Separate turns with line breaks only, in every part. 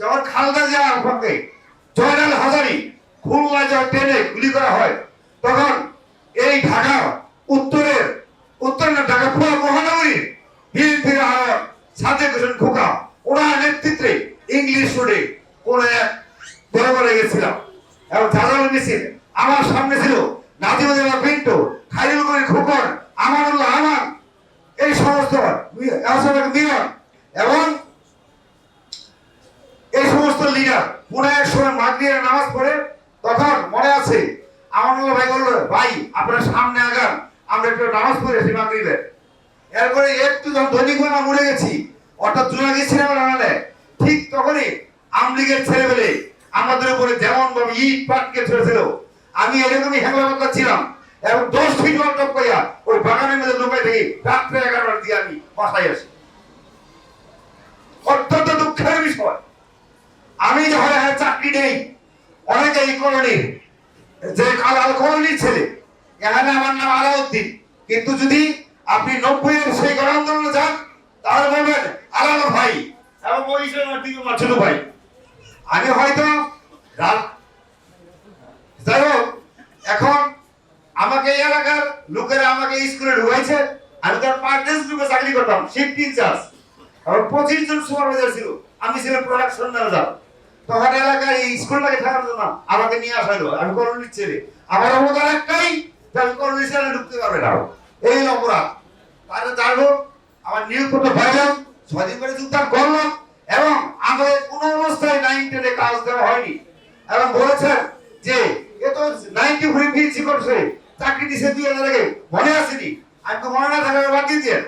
যখন খালেদা জিয়ার পক্ষে জয়নাল হাজারী খুলনায় যখন ট্রেনে গুলি করা হয়, তখন এই ঢাকা উত্তর না ঢাকা পুরো মহানগরীর বিএনপির সাদেক হোসেন খোকা ওনার নেতৃত্বে ইংলিশ রোডে কোন এক দরবারে গেছিলাম এবং জাজাল মিছিল আমার সামনে ছিল নাজিমুদ্দিন পিন্টু, খাইরুল কবির খোকন, আমানুল্লাহ আমান, এই সমস্ত মিলন এবং এই সমস্ত লিডার পুরো এক সময় মাগরিবের নামাজ পড়ে তখন মনে আছে আমানুল্লাহ ভাই বলল, ভাই আপনারা সামনে আগান, আমরা একটু নামাজ পড়েছি মাগরিবের। এরপরে একটু যখন দৈনিক বানা মরে গেছি অর্থাৎ চলে গেছিলাম রানালে, ঠিক তখনই আমলিগের ছেলেবেলে আমাদের উপরে যেমন ভাবে ইট পাটকে ছেড়েছিল, আমি এরকমই হেমলা করছিলাম এবং 10 ফিট অল্প কইয়া ওই বাগানের মধ্যে লুকাই থেকে রাত্রে 11টার দিকে আমি বাসায় আসি। অত্যন্ত দুঃখের বিষয়, আমি যখন চাকরি নেই অনেকে এই কলোনির যে আল কলোনির ছেলে, এখানে আমার নাম আলাউদ্দিন, কিন্তু যদি আপনি 90-এর সেই গণ আন্দোলনে যান তাহলে বলবেন আলাল ভাই এবং ওই ছোট ভাই। আমি হয়তো যাই হোক, এখন আমাকে এই এলাকার লোকেরা আমাকে স্কুলে ঢুকাইছে, আমি তার পার্টনার্স গ্রুপে চাকরি করতাম, শিফট ইনচার্জ, আর 25 জন সুপারভাইজার ছিল, আমি ছিলাম প্রোডাকশন ম্যানেজার। তখন এলাকার এই স্কুলটাকে থাকার জন্য আমাকে নিয়ে আসা হলো, আমি কলোনির ছেলে, আমার অবদান একটাই যে আমি কলোনির ছেলে ঢুকতে পারবে না, এই অপরাধ। তাহলে যাবো আমার নিয়োগপত্র পাইলাম, 6 দিন করে যোগদান করলাম এবং আমাদের কোনো অবস্থায় 9-10 কাজ দেওয়া হয়নি এবং বলেছেন যে এ তো 94 ফিজি করছে, চাকরি দিছে 2000 আগে, মনে আসেনি? আমি তো মনে না থাকার বাদ দিয়ে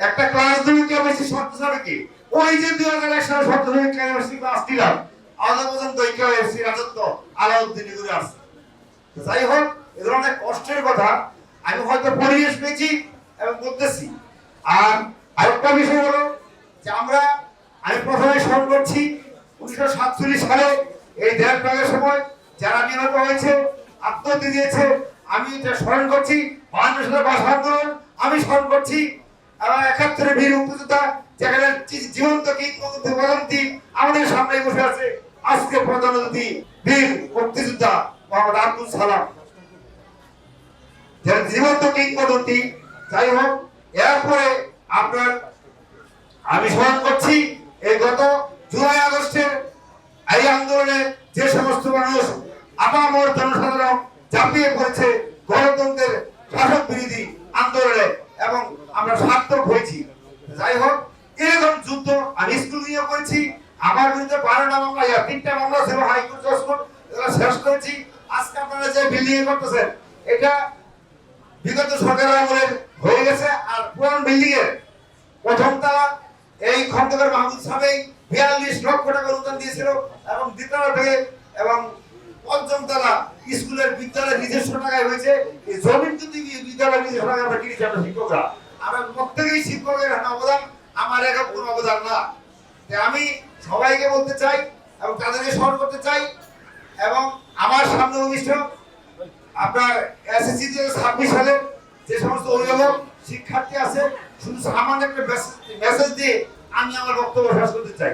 একটা ক্লাস দিলে কি বেশি শর্ত যাবে কি? ওই যে 2001 সালে শর্ত ধরে কেমিস্ট্রি ক্লাস দিলাম, আজ পর্যন্ত এই কেমিস্ট্রি রাজত্ব আলাউদ্দিন করে আসছে। যাই হোক, এ ধরনের কষ্টের কথা আমি হয়তো পরিবেশ পেয়েছি এবং বলতেছি। আর আরেকটা বিষয় হলো যে আমি প্রথমে স্মরণ করছি 1947 সালে এই দেশভাগের সময় যারা নিহত হয়েছে, আত্মহত্যা দিয়েছে, আমি এটা স্মরণ করছি। 52 সালের ভাষা আন্দোলন আমি স্মরণ করছি এবং 71 বীর মুক্তিযোদ্ধা যেখানে জীবন্ত কিংবদন্তি আমাদের সামনে বসে আছে, আজকে প্রধান অতিথি বীর মুক্তিযোদ্ধা মোহাম্মদ আব্দুল সালাম, যারা জীবন্ত কিংবদন্তি। যাই হোক, এরপরে আমি স্মরণ করছি এই গত জুলাই আগস্টের এই আন্দোলনে যে সমস্ত মানুষ আপামর জনসাধারণ ঝাঁপিয়ে পড়েছে গণতন্ত্রের শাসক বিরোধী আন্দোলনে এবং আমরা সার্থক হয়েছি। যাই হোক, এরকম যুদ্ধ আমি স্কুল নিয়ে করেছি, আমার বিরুদ্ধে 12টা মামলা, 3টা মামলা ছিল হাইকোর্ট জজ কোর্ট, এগুলো শেষ করেছি। আজকে আপনারা যে বিল্ডিং করতেছেন এটা বিগত সরকারের আমলের হয়ে গেছে। আর পুরান বিল্ডিং এর প্রথম তলা এই খন্দকার মাহমুদ সাহেব 42 লক্ষ টাকা অনুদান দিয়েছিল এবং দ্বিতীয় থেকে এবং পঞ্চম তলা স্কুলের বিদ্যালয়ের নিজস্ব টাকায় হয়েছে। এই জমিন যদি বিদ্যালয়ের নিজস্ব টাকা আমরা কিনেছি আমরা শিক্ষকরা, আমরা প্রত্যেকেই শিক্ষকের অবদান, আমার একা কোনো অবদান না। আমি সবাইকে বলতে চাই এবং তাদেরকে স্মরণ করতে চাই এবং আমার সামনে অনুষ্ঠান আপনার এসএসসি 26 সালে যে সমস্ত অভিভাবক শিক্ষার্থী আছে, শুধু সামান্য একটা মেসেজ দিয়ে আমি আমার বক্তব্য শেষ করতে চাই।